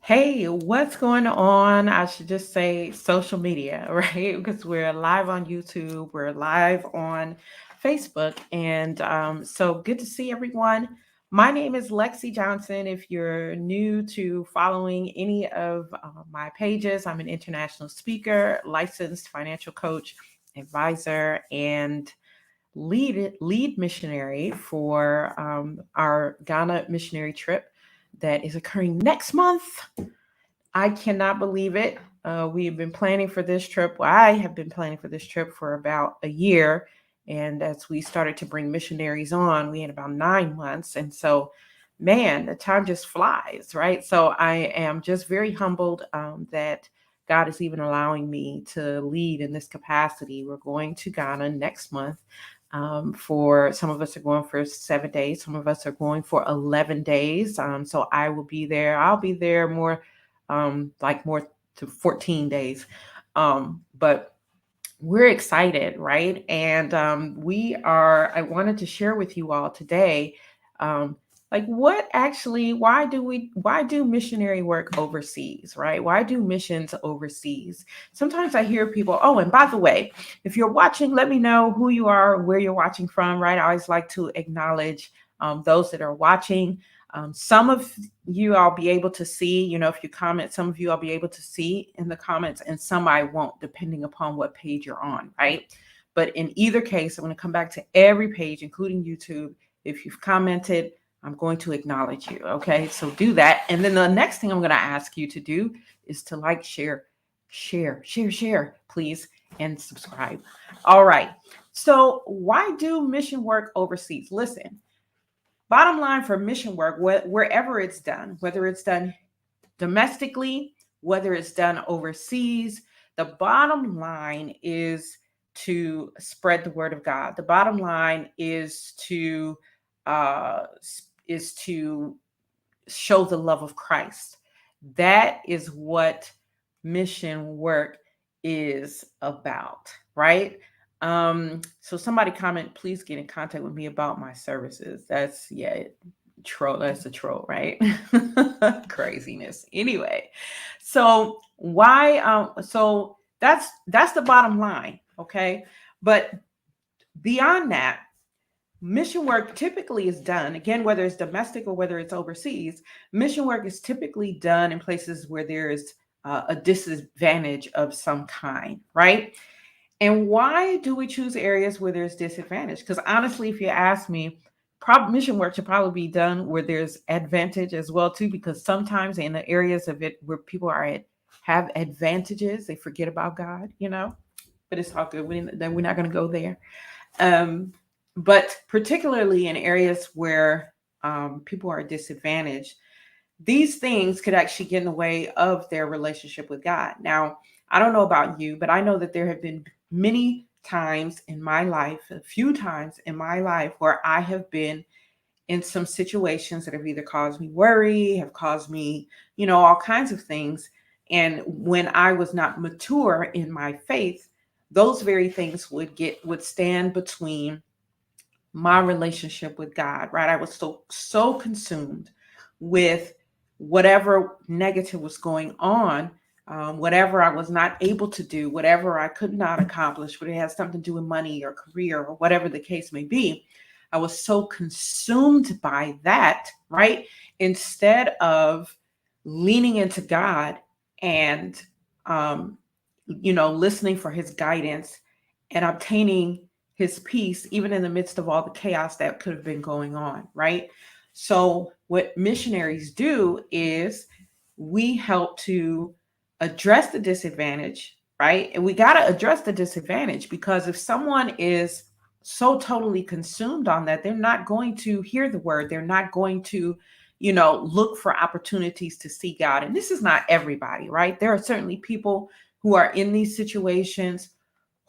Hey, what's going on? I should just say social media, right? Because we're live on YouTube, we're live on Facebook. And so good to see everyone. My name is Lexi Johnson. If you're new to following any of my pages, I'm an international speaker, licensed financial coach, advisor, and lead missionary for our Ghana missionary trip that is occurring next month. I cannot believe it. We have been planning for this trip. Well, I have been planning for this trip for about a year. And as we started to bring missionaries on, we had about 9 months. And so, man, the time just flies, right? So I am just very humbled that God is even allowing me to lead in this capacity. We're going to Ghana next month. For some of us are going for 7 days, some of us are going for 11 days. So I will be there. I'll be there like more to 14 days. But we're excited, right? And I wanted to share with you all today, um, like what actually, why do missionary work overseas, right? Why do missions overseas? Sometimes I hear people, oh, and by the way, if you're watching, let me know who you are, where you're watching from, right? I always like to acknowledge those that are watching. Some of you I'll be able to see, if you comment, some of you I'll be able to see in the comments, and some I won't, depending upon what page you're on, right? But in either case, I'm going to come back to every page, including YouTube. If you've commented, I'm going to acknowledge you. Okay, so do that. And then the next thing I'm going to ask you to do is to like, share, please, and subscribe. All right. So, why do mission work overseas? Listen, bottom line for mission work, wherever it's done, whether it's done domestically, whether it's done overseas, the bottom line is to spread the word of God. The bottom line uh, is to show the love of Christ. That is what mission work is about, right? So somebody comment, please get in contact with me about my services. That's troll. That's a troll, right? Craziness. Anyway, so why? So that's the bottom line, okay? But beyond that, mission work typically is done, again, whether it's domestic or whether it's overseas, mission work is typically done in places where there is a disadvantage of some kind, right? And why do we choose areas where there's disadvantage? Because honestly, if you ask me, mission work should probably be done where there's advantage as well too, because sometimes in the areas of it where people have advantages, they forget about God. But it's all good. We're not going to go there. Um, but particularly in areas where people are disadvantaged, these things could actually get in the way of their relationship with God. Now, I don't know about you, but I know that there have been many times in my life, a few times in my life, where I have been in some situations that have either caused me worry, have caused me, all kinds of things. And when I was not mature in my faith, those very things would stand between my relationship with God, right? I was so consumed with whatever negative was going on, whatever I was not able to do, whatever I could not accomplish, whether it has something to do with money or career or whatever the case may be. I was so consumed by that, right? Instead of leaning into God and, listening for his guidance and obtaining his peace, even in the midst of all the chaos that could have been going on, right? So, what missionaries do is we help to address the disadvantage, right? And we got to address the disadvantage because if someone is so totally consumed on that, they're not going to hear the word. They're not going to, look for opportunities to see God. And this is not everybody, right? There are certainly people who are in these situations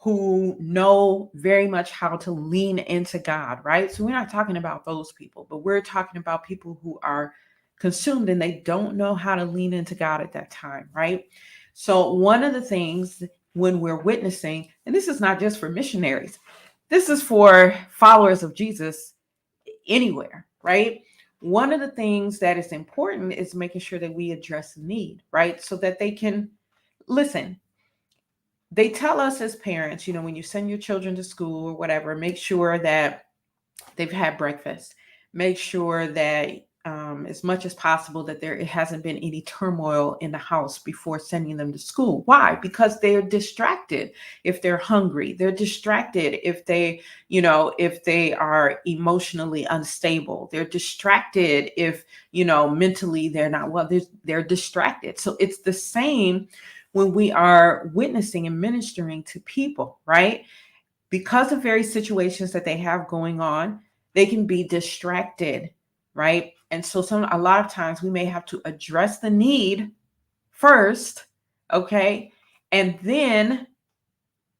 who know very much how to lean into God, right? So we're not talking about those people, but we're talking about people who are consumed and they don't know how to lean into God at that time, right? So one of the things when we're witnessing, and this is not just for missionaries, this is for followers of Jesus anywhere, right? one of the things that is important is making sure that we address the need, right? So that they can listen. They tell us as parents, when you send your children to school or whatever, make sure that they've had breakfast. Make sure that as much as possible that there it hasn't been any turmoil in the house before sending them to school. Why? Because they're distracted if they're hungry. They're distracted if they are emotionally unstable. They're distracted if mentally they're not well. They're distracted. So it's the same when we are witnessing and ministering to people, right? Because of various situations that they have going on, they can be distracted, right? And so a lot of times we may have to address the need first, okay? And then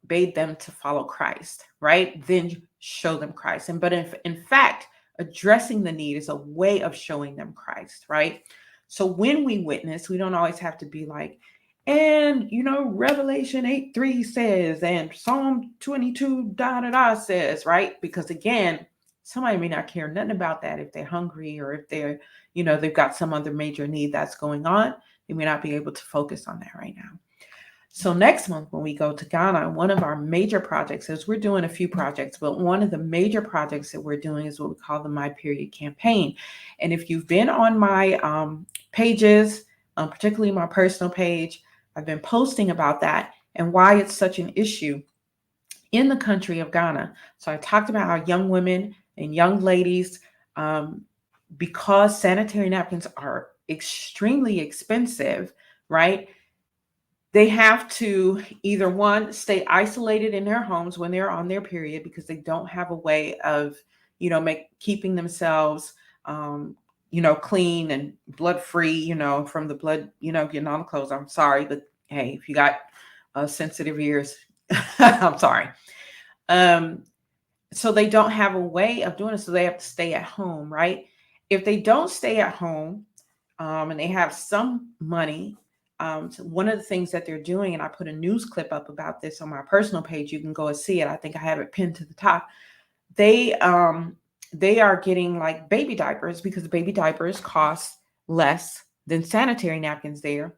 bade them to follow Christ, right? Then show them Christ. But if in fact, addressing the need is a way of showing them Christ, right? So when we witness, we don't always have to be like, and Revelation 8:3 says, and Psalm 22 da da da says, right? Because again, somebody may not care nothing about that if they're hungry or if they've got some other major need that's going on. They may not be able to focus on that right now. So next month when we go to Ghana, one of our major projects is we're doing a few projects, but one of the major projects that we're doing is what we call the My Period campaign. And if you've been on my pages, particularly my personal page, I've been posting about that and why it's such an issue in the country of Ghana. So I talked about how young women and young ladies, because sanitary napkins are extremely expensive, right? They have to either one, stay isolated in their homes when they're on their period because they don't have a way of, keeping themselves, clean and blood free, from the blood, getting on the clothes. I'm sorry, but hey, if you got sensitive ears, I'm sorry. Um, so they don't have a way of doing it. So they have to stay at home, right? If they don't stay at home, and they have some money, so one of the things that they're doing, and I put a news clip up about this on my personal page. You can go and see it. I think I have it pinned to the top. They are getting like baby diapers because baby diapers cost less than sanitary napkins there,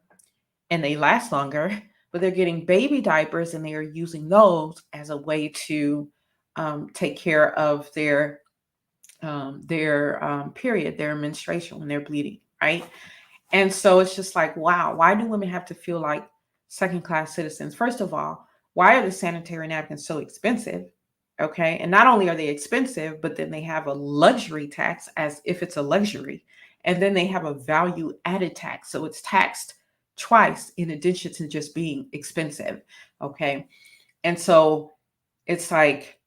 and they last longer. But they're getting baby diapers, and they are using those as a way to take care of their period, their menstruation when they're bleeding, right? And so it's just like, wow, why do women have to feel like second class citizens? First of all, why are the sanitary napkins so expensive? Okay. And not only are they expensive, but then they have a luxury tax as if it's a luxury. And then they have a value added tax. So it's taxed twice in addition to just being expensive. Okay. And so it's like,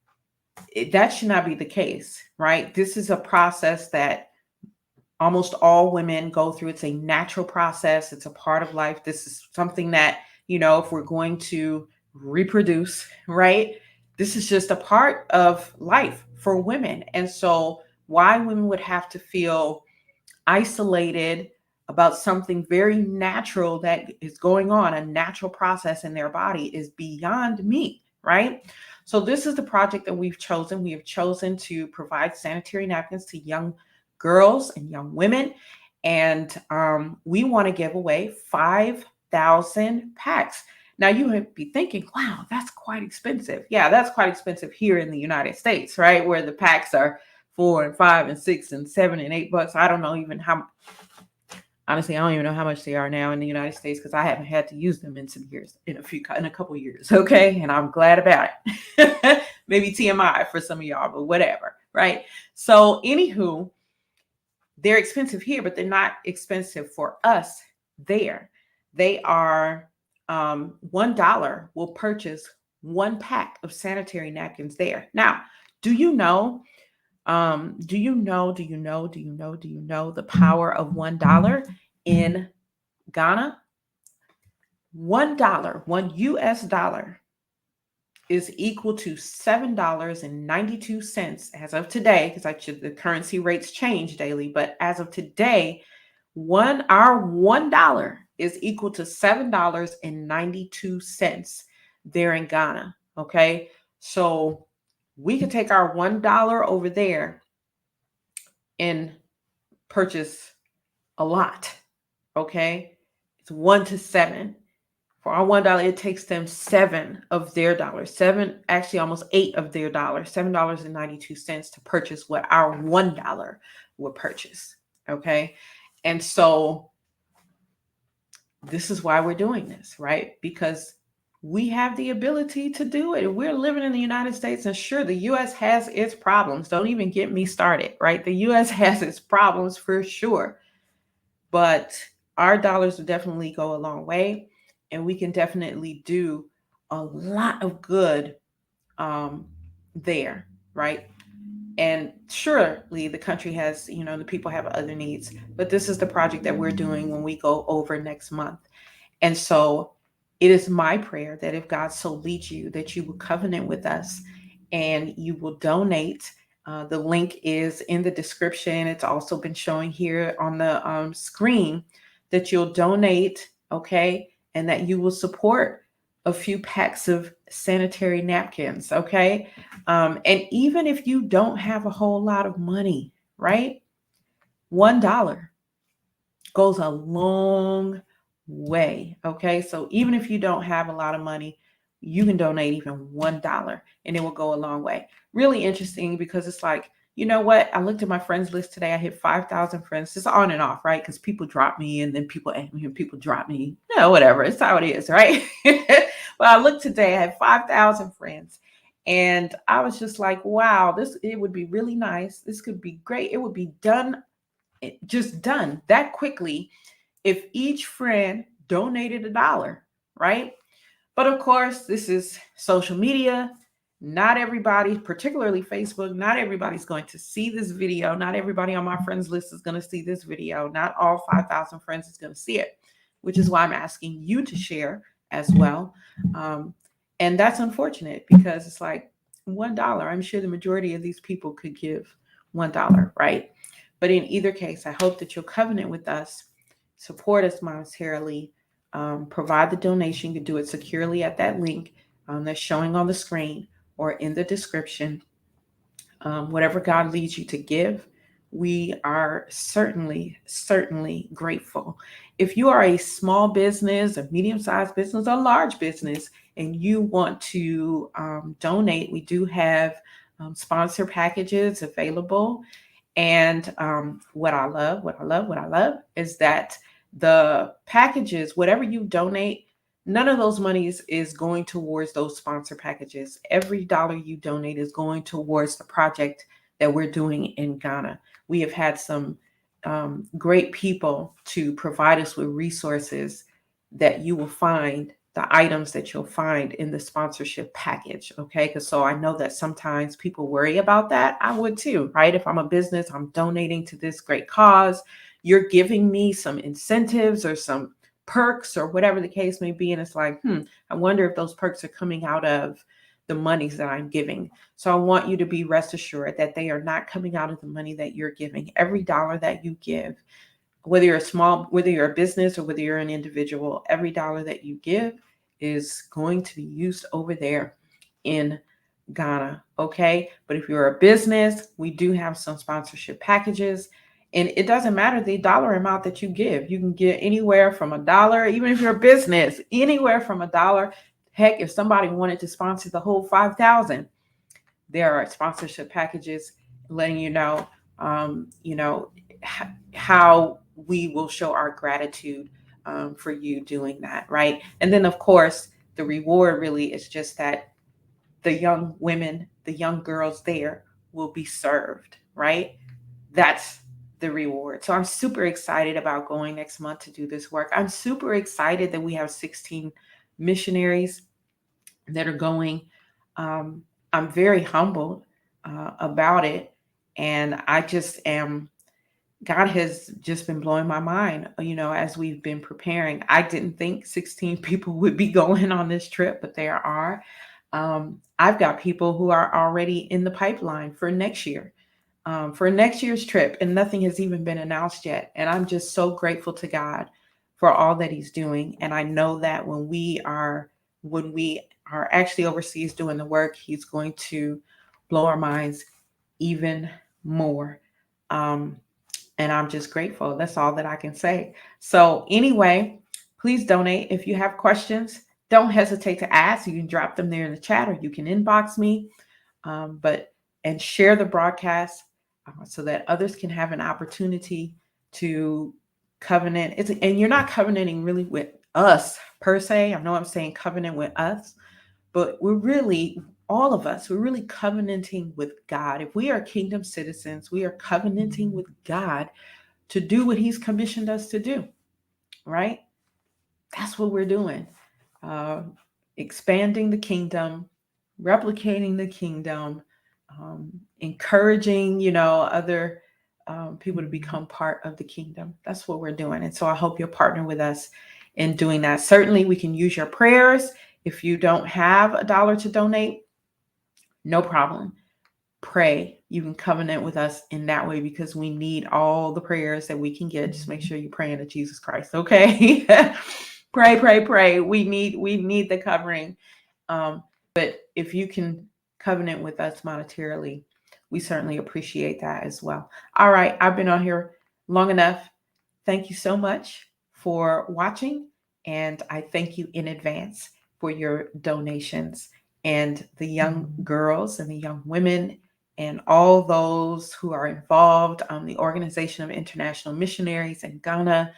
that should not be the case, right? This is a process that almost all women go through. It's a natural process, it's a part of life. This is something that, if we're going to reproduce, right? This is just a part of life for women. And so, why women would have to feel isolated about something very natural that is going on, a natural process in their body, is beyond me, right? So, this is the project that we've chosen. We have chosen to provide sanitary napkins to young girls and young women. And we want to give away 5,000 packs. Now, you would be thinking, wow, that's quite expensive. Yeah, that's quite expensive here in the United States, right? Where the packs are 4 and 5 and 6 and 7 and 8 bucks. I don't know even how, honestly, I don't even know how much they are now in the United States because I haven't had to use them in some years, in a couple years. Okay. And I'm glad about it. Maybe TMI for some of y'all, but whatever. Right. So, anywho, they're expensive here, but they're not expensive for us there. They are $1 will purchase one pack of sanitary napkins there. Now, do you know? Do you know the power of $1 in Ghana? $1, $1 is equal to $7.92 as of today, because the currency rates change daily, but as of today, our $1 is equal to $7.92 there in Ghana. Okay. So we could take our $1 over there and purchase a lot. Okay, it's 1 to 7. For our $1, it takes them seven of their dollars, seven, actually almost eight of their dollars, $7.92 to purchase what our $1 would purchase. Okay. And so this is why we're doing this, right? Because we have the ability to do it. We're living in the United States, and sure, the US has its problems. Don't even get me started, right? The US has its problems for sure. But our dollars will definitely go a long way, and we can definitely do a lot of good um, there, right? And surely the country has, the people have other needs, but this is the project that we're doing when we go over next month. And so it is my prayer that if God so leads you, that you will covenant with us and you will donate. The link is in the description. It's also been showing here on the screen that you'll donate, okay, and that you will support a few packs of sanitary napkins, okay? And even if you don't have a whole lot of money, right? $1 goes a long way. Okay. So even if you don't have a lot of money, you can donate even $1 and it will go a long way. Really interesting because it's like, you know what? I looked at my friends list today. I hit 5,000 friends. It's on and off, right? Because people drop me and then people add me and people drop me. No, whatever. It's how it is, right? But I looked today, I had 5,000 friends. And I was just like, wow, it would be really nice. This could be great. It would be done, just done that quickly if each friend donated $1, right? But of course, this is social media. Not everybody, particularly Facebook, not everybody's going to see this video. Not everybody on my friends list is going to see this video. Not all 5,000 friends is going to see it, which is why I'm asking you to share as well. And that's unfortunate because it's like $1. I'm sure the majority of these people could give $1, right? But in either case, I hope that you'll covenant with us, support us monetarily, provide the donation. You can do it securely at that link that's showing on the screen or in the description. Whatever God leads you to give, we are certainly grateful. If you are a small business, a medium sized business, a large business, and you want to donate, we do have sponsor packages available. And what I love is that the packages, whatever you donate, none of those monies is going towards those sponsor packages. Every dollar you donate is going towards the project that we're doing in Ghana. We have had some great people to provide us with resources that you will find, the items that you'll find in the sponsorship package. Okay. Because so I know that sometimes people worry about that. I would too, right? If I'm a business, I'm donating to this great cause, you're giving me some incentives or some perks or whatever the case may be. And it's like, I wonder if those perks are coming out of the monies that I'm giving. So I want you to be rest assured that they are not coming out of the money that you're giving. Every dollar that you give, whether you're a business or whether you're an individual, every dollar that you give is going to be used over there in Ghana. Okay. But if you're a business, we do have some sponsorship packages. And it doesn't matter the dollar amount that you give. You can get anywhere from $1, even if you're a business, anywhere from $1. Heck, if somebody wanted to sponsor the whole 5,000, there are sponsorship packages letting you know, how we will show our gratitude for you doing that, right? And then, of course, the reward really is just that the young women, the young girls there will be served, right? That's the reward. So I'm super excited about going next month to do this work. I'm super excited that we have 16 missionaries that are going. Um, I'm very humbled about it. And I just am, God has just been blowing my mind, as we've been preparing. I didn't think 16 people would be going on this trip, but there are. I've got people who are already in the pipeline for next year's trip, and nothing has even been announced yet. And I'm just so grateful to God for all that He's doing. And I know that when we are actually overseas doing the work, He's going to blow our minds even more. Um, And I'm just grateful. That's all that I can say. So, anyway, please donate. If you have questions, don't hesitate to ask. You can drop them there in the chat or you can inbox me. But and share the broadcast so that others can have an opportunity to covenant. And you're not covenanting really with us per se. I know I'm saying covenant with us, but we're really, all of us, we're really covenanting with God. If we are kingdom citizens, we are covenanting with God to do what He's commissioned us to do, right? That's what we're doing. Uh, Expanding the kingdom, replicating the kingdom, encouraging, other people to become part of the kingdom. That's what we're doing. And so I hope you'll partner with us in doing that. Certainly, we can use your prayers. If you don't have $1 to donate, no problem. Pray. You can covenant with us in that way because we need all the prayers that we can get. Just make sure you're praying to Jesus Christ, okay? Pray, pray, pray. We need the covering. But if you can covenant with us monetarily, we certainly appreciate that as well. All right, I've been on here long enough. Thank you so much for watching, and I thank you in advance for your donations and the young girls and the young women and all those who are involved on the Organization of International Missionaries in Ghana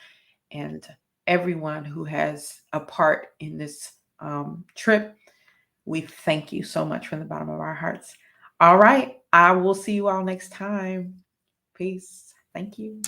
and everyone who has a part in this trip. We thank you so much from the bottom of our hearts. All right. I will see you all next time. Peace. Thank you.